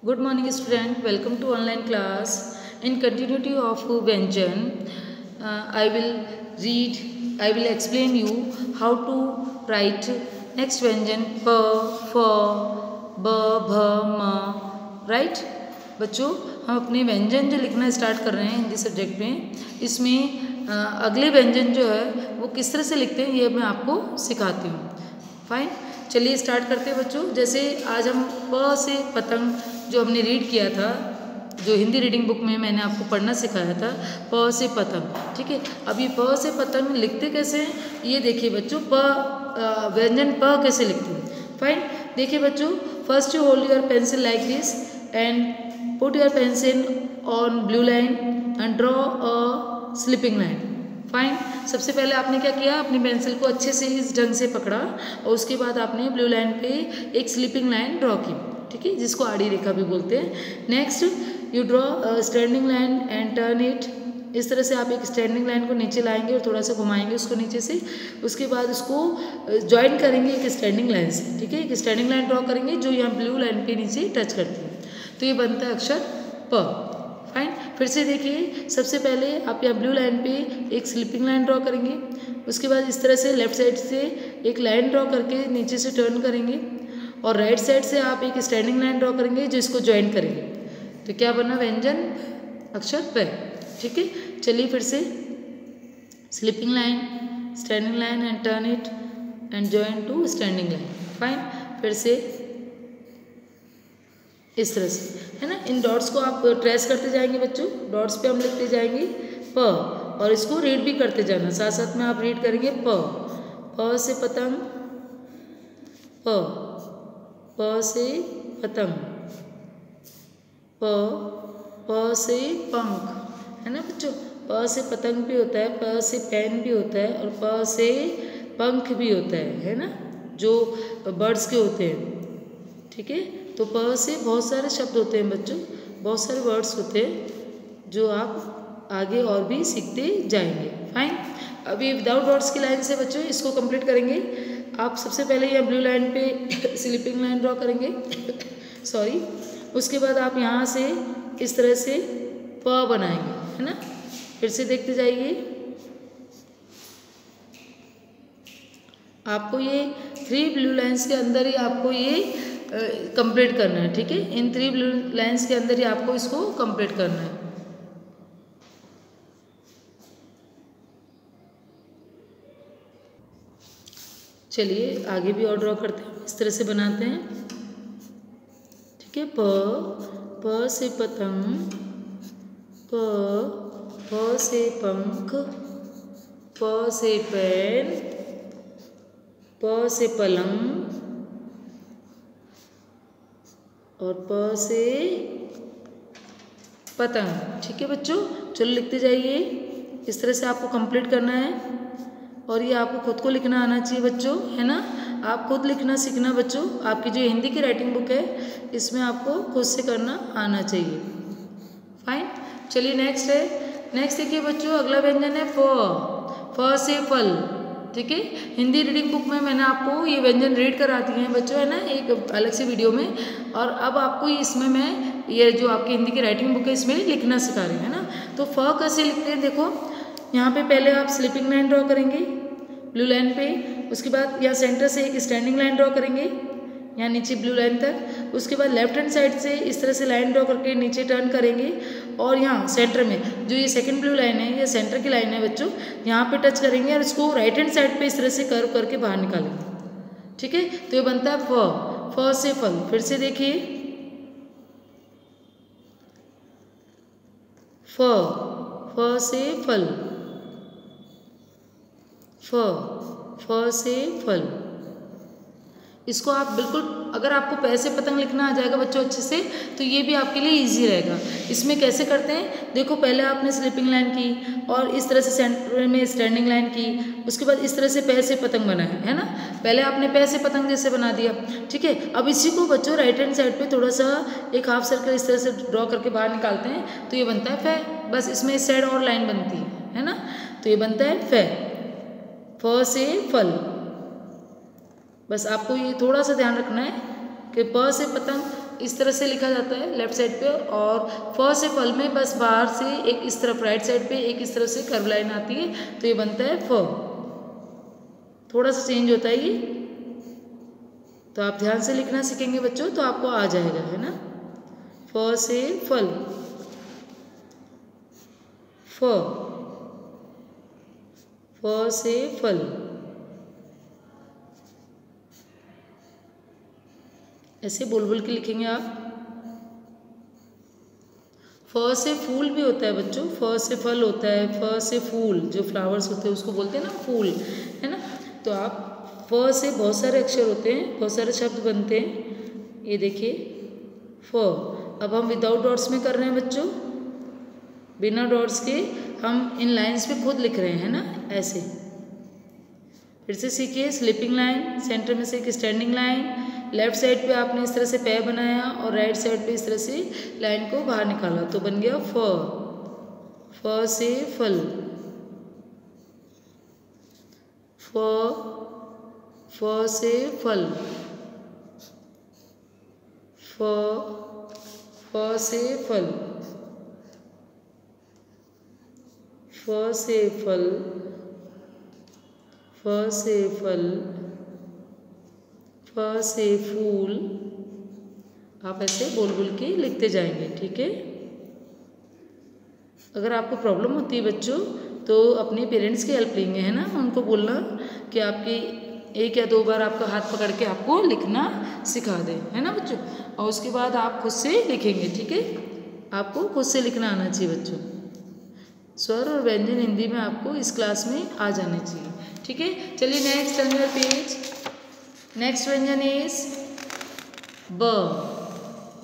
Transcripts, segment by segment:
Good morning student, welcome to online class. In continuity of Vyanjan, I will explain you how to write next Vyanjan p, f, b, bh, m, right? बच्चों हम अपने व्यंजन जो लिखना start कर रहे हैं हिंदी सब्जेक्ट में, इसमें अगले व्यंजन जो है वो किस तरह से लिखते हैं ये मैं आपको सिखाती हूँ. फाइन, चलिए स्टार्ट करते हैं बच्चों. जैसे आज हम प से पतंग जो हमने रीड किया था, जो हिंदी रीडिंग बुक में मैंने आपको पढ़ना सिखाया था, प से पतंग. ठीक है, अब ये प से पतंग लिखते कैसे हैं ये देखिए बच्चों. व्यंजन प कैसे लिखते हैं. फाइन, देखिए बच्चों, first you hold your pencil like this and put your pencil on blue line and draw a slipping line. Fine, सबसे पहले आपने क्या किया, अपनी पेंसिल को अच्छे से इस ढंग से पकड़ा और उसके बाद आपने ब्लू लाइन पे एक स्लिपिंग लाइन ड्रॉ की. ठीक है, जिसको आड़ी रेखा भी बोलते हैं. Next you draw standing line and turn it. इस तरह से आप एक स्टैंडिंग लाइन को नीचे लाएंगे और थोड़ा सा घुमाएंगे उसको नीचे से. उसके बाद उसको ज्वाइन करेंगे एक स्टैंडिंग लाइन से. ठीक है, एक स्टैंडिंग लाइन ड्रॉ करेंगे जो यहाँ ब्लू लाइन पे नीचे टच करती है, तो ये बनता है अक्षर प. फाइन, फिर से देखिए, सबसे पहले आप यहाँ ब्लू लाइन पे एक स्लिपिंग लाइन ड्रॉ करेंगे. उसके बाद इस तरह से लेफ्ट साइड से एक लाइन ड्रॉ करके नीचे से टर्न करेंगे और राइट साइड से आप एक स्टैंडिंग लाइन ड्रॉ करेंगे जो इसको ज्वाइन करेंगे. तो क्या बना, व्यंजन अक्षर प. ठीक है, चलिए फिर से slipping line, standing line and turn it and join to standing line. Fine, फिर से इस तरह से, है ना. इन डॉट्स को आप ट्रेस करते जाएंगे बच्चों. डॉट्स पे हम लिखते जाएंगे प और इसको रीड भी करते जाना, साथ साथ में आप रीड करेंगे प से पतंग, प से पतंग, प से पंख, है ना बच्चों. प से पतंग भी होता है, प से पेन भी होता है और प से पंख भी होता है ना, जो बर्ड्स के होते हैं. ठीक है, तो प से बहुत सारे शब्द होते हैं बच्चों, बहुत सारे वर्ड्स होते हैं जो आप आगे और भी सीखते जाएंगे. फाइन, अभी विदाउट वर्ड्स की लाइन से बच्चों इसको कंप्लीट करेंगे. आप सबसे पहले यहाँ ब्लू लाइन पे स्लिपिंग लाइन ड्रॉ करेंगे सॉरी. उसके बाद आप यहाँ से इस तरह से प बनाएंगे, है ना. फिर से देखते जाइए. आपको ये 3 ब्लू लाइंस के अंदर ही आपको ये कंप्लीट करना है. ठीक है, इन 3 ब्लू लाइंस के अंदर ही आपको इसको कंप्लीट करना है. चलिए आगे भी और ड्रॉ करते हैं, इस तरह से बनाते हैं. ठीक है, प से पतंग, प से पंख, प से पेन, प से पलंग और प से पतंग. ठीक है बच्चों, चलो लिखते जाइए. इस तरह से आपको कंप्लीट करना है और ये आपको खुद को लिखना आना चाहिए बच्चों, है ना. आप खुद लिखना सीखना बच्चों. आपकी जो हिंदी की राइटिंग बुक है इसमें आपको खुद से करना आना चाहिए. फाइन, चलिए नेक्स्ट है. नेक्स्ट देखिए बच्चों, अगला व्यंजन है फ से फल. ठीक है, हिंदी रीडिंग बुक में मैंने आपको ये व्यंजन रीड करा दिए हैं बच्चों, है ना, एक अलग से वीडियो में. और अब आपको इसमें मैं ये जो आपकी हिंदी की राइटिंग बुक है इसमें लिखना सिखा रही हूँ, है ना. तो फ कैसे लिखते हैं देखो. यहाँ पे पहले आप स्लिपिंग लाइन ड्रॉ करेंगे ब्लू लाइन पे. उसके बाद यहाँ सेंटर से एक स्टैंडिंग लाइन ड्रॉ करेंगे यहाँ नीचे ब्लू लाइन तक. उसके बाद लेफ्ट हैंड साइड से इस तरह से लाइन ड्रॉ करके नीचे टर्न करेंगे और यहाँ सेंटर में जो ये सेकंड ब्लू लाइन है, ये सेंटर की लाइन है बच्चों, यहाँ पे टच करेंगे और इसको राइट हैंड साइड पे इस तरह से कर्व करके बाहर निकालेंगे. ठीक है, तो ये बनता है फ से फल. फिर से देखिए, फ से फल, फ से फल. इसको आप बिल्कुल, अगर आपको पैसे पतंग लिखना आ जाएगा बच्चों अच्छे से तो ये भी आपके लिए इजी रहेगा. इसमें कैसे करते हैं देखो, पहले आपने स्लिपिंग लाइन की और इस तरह से सेंटर में स्टैंडिंग लाइन की. उसके बाद इस तरह से पैसे पतंग बनाए, है ना. पहले आपने पैसे पतंग जैसे बना दिया. ठीक है, अब इसी को बच्चों राइट हैंड साइड पे थोड़ा सा एक हाफ सर्कल इस तरह से ड्रॉ करके बाहर निकालते हैं तो ये बनता है फै. बस इसमें इस साइड और लाइन बनती है ना. तो ये बनता है फै, फ से फल. बस आपको ये थोड़ा सा ध्यान रखना है कि प से पतंग इस तरह से लिखा जाता है लेफ्ट साइड पे, और फ से फल में बस बाहर से एक इस तरफ राइट साइड पे एक इस तरफ से कर्व लाइन आती है, तो ये बनता है फ। थोड़ा सा चेंज होता है ये, तो आप ध्यान से लिखना सीखेंगे बच्चों तो आपको आ जाएगा, है ना। फ से फल, फ, फ से फल, ऐसे बोल बोल के लिखेंगे आप। फ से फूल भी होता है बच्चों, फ से फल होता है, फ से फूल, जो फ्लावर्स होते हैं उसको बोलते हैं ना फूल, है ना। तो आप फ से बहुत सारे अक्षर होते हैं, बहुत सारे शब्द बनते हैं। ये देखिए फ। अब हम विदाउट डॉट्स में कर रहे हैं बच्चों, बिना डॉट्स के हम इन लाइंस पे खुद लिख रहे हैं, है ना, ऐसे। फिर से सीखिए, स्लिपिंग लाइन, सेंटर में से एक स्टैंडिंग लाइन, लेफ्ट साइड पे आपने इस तरह से पैर बनाया और राइट साइड पे इस तरह से लाइन को बाहर निकाला, तो बन गया फ। फ से फल, फ, फ से फल, फ, फ से फल, फ से फल, फ से फल, फ से फूल। आप ऐसे बोल बोल के लिखते जाएंगे, ठीक है। अगर आपको प्रॉब्लम होती है बच्चों तो अपने पेरेंट्स की हेल्प लेंगे, है ना। उनको बोलना कि आपकी 1 या 2 बार आपका हाथ पकड़ के आपको लिखना सिखा दे, है ना बच्चों। और उसके बाद आप खुद से लिखेंगे, ठीक है। आपको खुद से लिखना आना चाहिए बच्चों। स्वर और व्यंजन हिंदी में आपको इस क्लास में आ जाने चाहिए, ठीक है। चलिए next, turn your page. Next व्यंजन इज ब।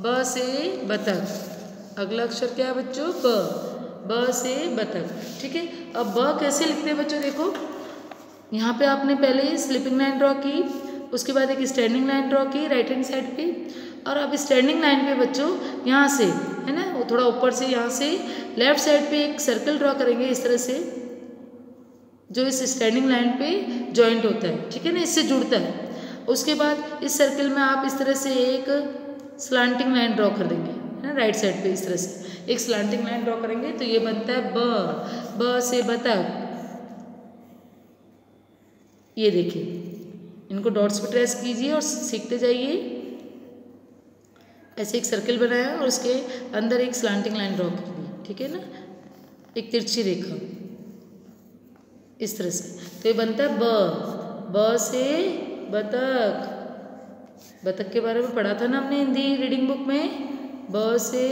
ब से बतख। अगला अक्षर क्या है बच्चों, ब। ब से बतख, ठीक है। अब ब कैसे लिखते हैं बच्चों, देखो यहाँ पे आपने पहले स्लिपिंग लाइन ड्रॉ की, उसके बाद एक स्टैंडिंग लाइन ड्रॉ की राइट हैंड साइड पे, और अब स्टैंडिंग लाइन पे बच्चों यहाँ से, है ना, वो थोड़ा ऊपर से यहाँ से लेफ्ट साइड पे एक सर्कल ड्रॉ करेंगे इस तरह से, जो इस स्टैंडिंग लाइन पे जॉइंट होता है, ठीक है ना, इससे जुड़ता है। उसके बाद इस सर्कल में आप इस तरह से एक स्लांटिंग लाइन ड्रॉ कर देंगे, है ना, राइट साइड पे इस तरह से एक स्लांटिंग लाइन ड्रॉ करेंगे, तो ये बनता है ब। ब से बतख। ये देखिए, इनको डॉट्स पे ट्रेस कीजिए और सीखते जाइए। ऐसे एक सर्कल बनाया और उसके अंदर एक स्लांटिंग लाइन ड्रॉ कर दी, ठीक है ना, एक तिरछी रेखा इस तरह से, तो ये बनता है ब। ब से बतख। बतख के बारे में पढ़ा था ना हमने हिंदी रीडिंग बुक में। ब से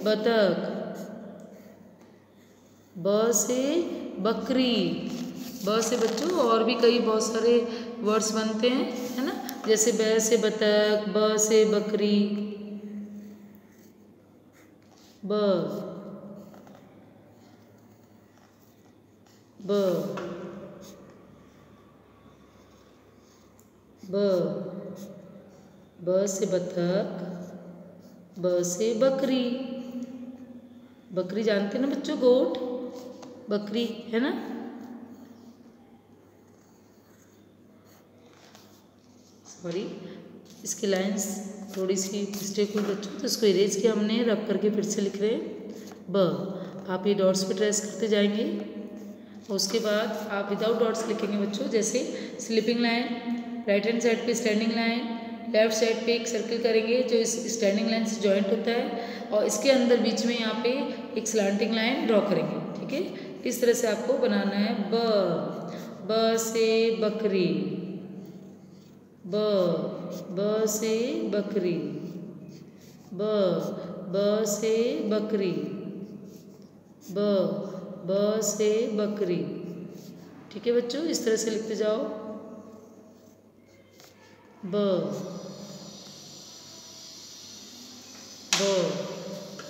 बतख। ब से बकरी। ब से बच्चों और भी कई बहुत सारे वर्ड्स बनते हैं, है ना, जैसे ब से बतख, ब से बकरी, ब, ब, ब, ब से बतख, ब से बकरी। बकरी जानते हैं ना बच्चों, गोट, बकरी, है ना। सॉरी, इसकी लाइंस थोड़ी सी मिस्टेक हुई बच्चों, तो इसको इरेज किया हमने, रब करके फिर से लिख रहे हैं ब। आप ये डॉट्स पे ट्रेस करते जाएंगे, उसके बाद आप विदाउट डॉट्स लिखेंगे बच्चों, जैसे slipping line, right hand side पे स्टैंडिंग लाइन, लेफ्ट साइड पे एक सर्कल करेंगे जो इस स्टैंडिंग लाइन से जॉइंट होता है, और इसके अंदर बीच में यहाँ पे एक स्लांटिंग लाइन ड्रॉ करेंगे, ठीक है। इस तरह से आपको बनाना है ब। ब से बकरी, ब। ब से बकरी, ब। ब से बकरी, ब। ब से बकरी, ठीक है बच्चों, इस तरह से लिखते जाओ ब, ब,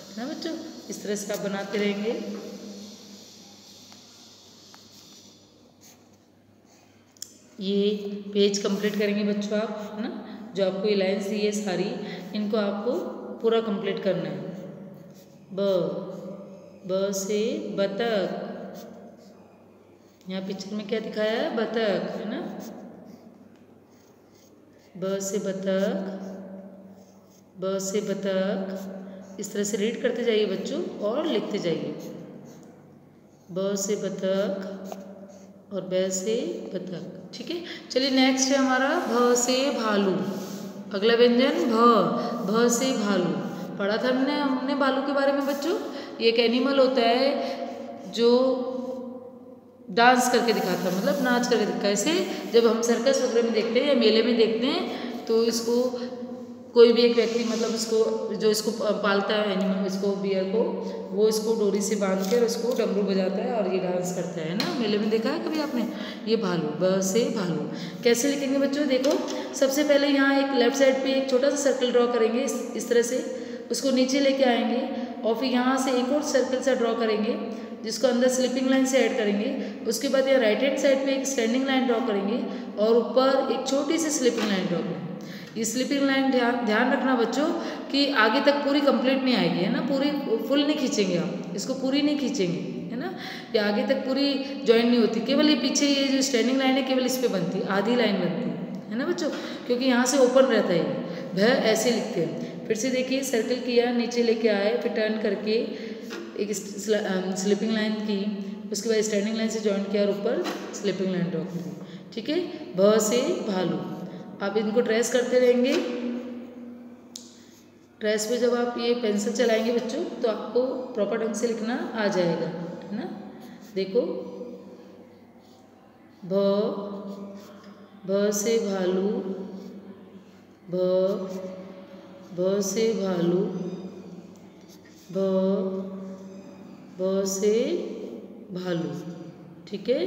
है ना बच्चों, इस तरह से आप बनाते रहेंगे। ये पेज कंप्लीट करेंगे बच्चों आप, है ना, जो आपको ये लाइन्स दी है सारी, इनको आपको पूरा कंप्लीट करना है। ब। ब से बतख। यहाँ पिक्चर में क्या दिखाया है, बतख, है ना। ब से बतख, ब से बतख, इस तरह से रीड करते जाइए बच्चों और लिखते जाइए। ब से बतख और ब से बतख। ठीक है, चलिए नेक्स्ट है हमारा भ से भालू। अगला व्यंजन भ से भालू। पढ़ा था हमने भालू के बारे में बच्चों। ये एक एनिमल होता है जो डांस करके दिखाता है, मतलब नाच करके दिखाता है। कैसे, जब हम सर्कस वगैरह में देखते हैं या मेले में देखते हैं तो इसको कोई भी एक व्यक्ति, मतलब इसको जो इसको पालता है एनिमल, इसको बियर को, वो इसको डोरी से बांध कर उसको डमरू बजाता है और ये डांस करता है ना। मेले में देखा है कभी आपने। ये भालू, ब से भालू। कैसे लिखेंगे बच्चों, देखो सबसे पहले यहाँ एक लेफ्ट साइड पे एक छोटा सा सर्कल ड्रॉ करेंगे इस तरह से, उसको नीचे लेके आएंगे और फिर यहाँ से एक और सर्कल सा ड्रॉ करेंगे जिसको अंदर स्लिपिंग लाइन से ऐड करेंगे। उसके बाद यहाँ राइट हैंड साइड पे एक स्टैंडिंग लाइन ड्रॉ करेंगे और ऊपर एक छोटी सी स्लिपिंग लाइन ड्रॉ करेंगे। ये स्लिपिंग लाइन ध्यान रखना बच्चों कि आगे तक पूरी कंप्लीट नहीं आएगी, है ना। पूरी फुल नहीं खींचेंगे आप, इसको पूरी नहीं खींचेंगे, है ना। ये आगे तक पूरी ज्वाइन नहीं होती, केवल ये पीछे ये जो स्टैंडिंग लाइन है केवल इस पर बनती है, आधी लाइन बनती है ना बच्चों, क्योंकि यहाँ से ओपन रहता है। भ ऐसे लिखते हैं। फिर से देखिए, सर्कल किया, नीचे लेके आए, फिर टर्न करके एक स्लिपिंग लाइन की, उसके बाद स्टैंडिंग लाइन से ज्वाइन किया और ऊपर स्लिपिंग लाइन ड्रॉ की। ठीक है, भ से भालू। आप इनको ट्रेस करते रहेंगे। ट्रेस पे जब आप ये पेंसिल चलाएंगे बच्चों तो आपको प्रॉपर ढंग से लिखना आ जाएगा, है ना। देखो, भ से भालू, भ से भालू, भ से भालू। ठीक है,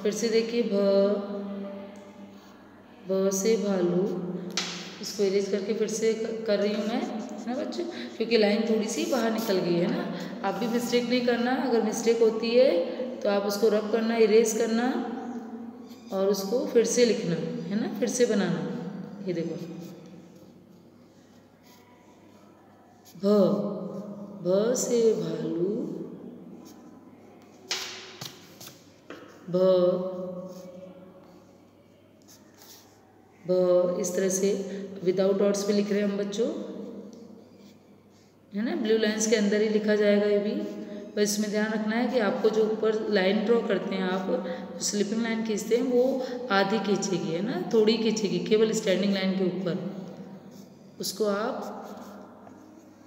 फिर से देखिए, भ से भालू। इसको इरेज करके फिर से कर रही हूँ मैं, है ना बच्चों, क्योंकि लाइन थोड़ी सी बाहर निकल गई है ना। आप भी मिस्टेक नहीं करना, अगर मिस्टेक होती है तो आप उसको रब करना, इरेज करना और उसको फिर से लिखना, है ना, फिर से बनाना। ये देखो, भ से भालू, इस तरह से विदाउट डॉट्स पे लिख रहे हैं हम बच्चों, है ना। ब्लू लाइंस के अंदर ही लिखा जाएगा ये भी। पर इसमें ध्यान रखना है कि आपको जो ऊपर लाइन ड्रॉ करते हैं, आप स्लिपिंग लाइन खींचते हैं, वो आधी खींचेगी, है ना, थोड़ी खींचेगी, केवल स्टैंडिंग लाइन के ऊपर। उसको आप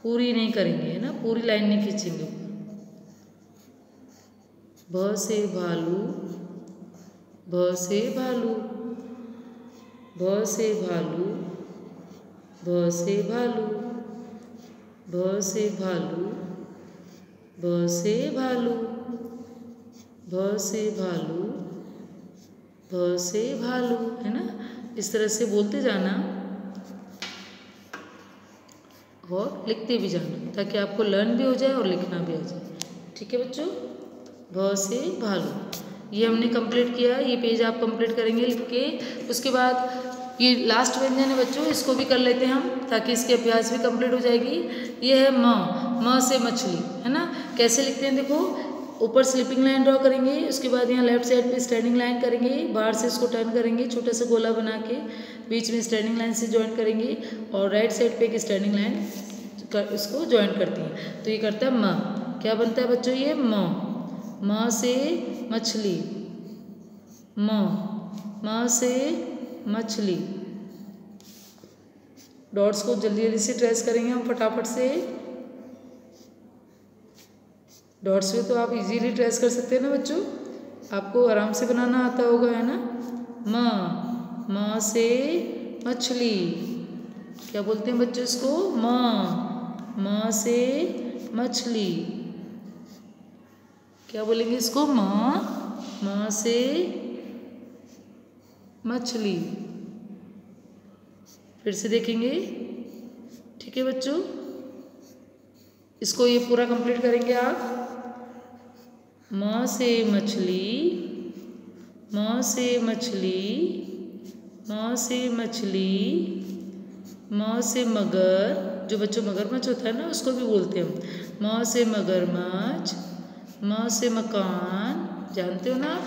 पूरी नहीं करेंगे, है ना, पूरी लाइन नहीं खींचेंगे। भ से भालू, भ से भालू, भ से भालू, भ से भालू, भ से भालू, भ से भालू, भ से भालू, भ से भालू, है ना। इस तरह से बोलते जाना और लिखते भी जाना, ताकि आपको लर्न भी हो जाए और लिखना भी हो जाए। ठीक है बच्चों, भ से भालू ये हमने कंप्लीट किया। ये पेज आप कंप्लीट करेंगे लिख के। उसके बाद ये लास्ट व्यंजन है बच्चों, इसको भी कर लेते हैं हम, ताकि इसके अभ्यास भी कंप्लीट हो जाएगी। ये है म से मछली, है ना। कैसे लिखते हैं देखो, ऊपर स्लिपिंग लाइन ड्रॉ करेंगे, उसके बाद यहाँ लेफ्ट साइड पे स्टैंडिंग लाइन करेंगे, बाहर से इसको टर्न करेंगे, छोटा सा गोला बना के बीच में स्टैंडिंग लाइन से ज्वाइन करेंगे और राइट साइड पे एक स्टैंडिंग लाइन इसको ज्वाइन करती है, तो ये करता है म। क्या बनता है बच्चों, ये म से मछली, म से मछली। डॉट्स को जल्दी जल्दी से ट्रेस करेंगे हम फटाफट से। डॉट्स पे तो आप इजीली ट्रेस कर सकते हैं ना बच्चों, आपको आराम से बनाना आता होगा, है ना। म से मछली, क्या बोलते हैं बच्चों इसको, म से मछली। क्या बोलेंगे इसको, म से मछली। फिर से देखेंगे, ठीक है बच्चों, इसको ये पूरा कंप्लीट करेंगे आप। म से मछली, म से मछली, म से मछली, म से मगर, जो बच्चों मगरमच्छ होता है ना उसको भी बोलते हैं हम। म से मगरमच्छ, म से मकान, जानते हो ना आप।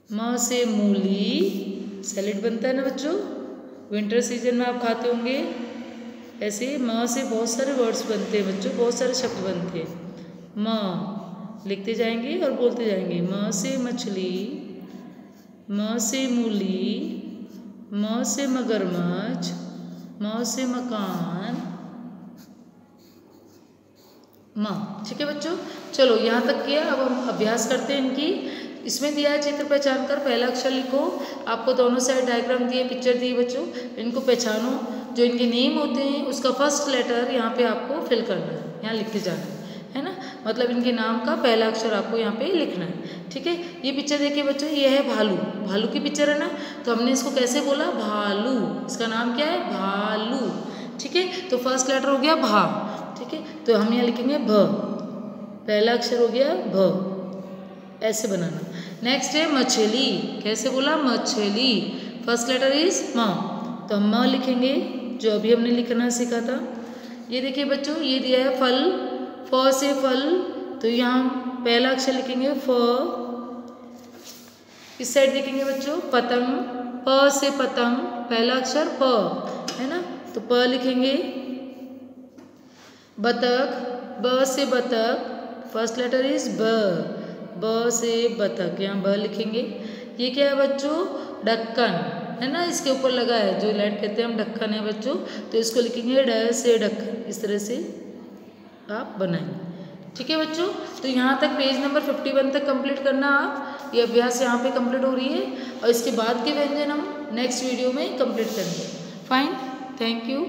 म से मूली, सैलेड बनता है ना बच्चों। विंटर सीजन में आप खाते होंगे। ऐसे म से बहुत सारे वर्ड्स बनते हैं बच्चों, बहुत सारे शब्द बनते हैं। म लिखते जाएंगे और बोलते जाएंगे। म से मछली, म से मूली, म से मगरमच्छ, म से मकान, म। ठीक है बच्चों, चलो यहाँ तक किया। अब हम अभ्यास करते हैं इनकी। इसमें दिया है चित्र पहचान कर पहला अक्षर लिखो। आपको दोनों साइड डायग्राम दिए, पिक्चर दी बच्चों, इनको पहचानो। जो इनके नेम होते हैं उसका फर्स्ट लेटर यहाँ पे आपको फिल करना है, यहाँ लिखते जाना है ना। मतलब इनके नाम का पहला अक्षर आपको यहाँ पे लिखना है। ठीक है, ये पिक्चर देखिए बच्चों, ये है भालू। भालू की पिक्चर है ना, तो हमने इसको कैसे बोला, भालू। इसका नाम क्या है, भालू। ठीक है, तो फर्स्ट लेटर हो गया भा। ठीक है, तो हम यहाँ लिखेंगे भ, पहला अक्षर हो गया भ, ऐसे बनाना। नेक्स्ट है मछली, कैसे बोला, मछली। फर्स्ट लेटर इज म, तो हम म लिखेंगे, जो अभी हमने लिखना सीखा था। ये देखिए बच्चों, ये दिया है फल, फ से फल, तो यहाँ पहला अक्षर लिखेंगे फ। इस साइड देखेंगे बच्चों, पतंग, प से पतंग, पहला अक्षर प है ना, तो प लिखेंगे। बतख, ब से बतख, फर्स्ट लेटर इज ब, ब से बतख, यहाँ ब लिखेंगे। ये क्या है बच्चों, ढक्कन है ना, इसके ऊपर लगा है जो लाइट कहते हैं हम, ढक्कन है बच्चों, तो इसको लिखेंगे ड से ढक्कन। इस तरह से आप बनाएंगे। ठीक है बच्चों, तो यहाँ तक पेज नंबर 51 तक कंप्लीट करना आप। ये अभ्यास यहाँ पे कंप्लीट हो रही है और इसके बाद के व्यंजन हम नेक्स्ट वीडियो में कंप्लीट करेंगे। Fine, thank you.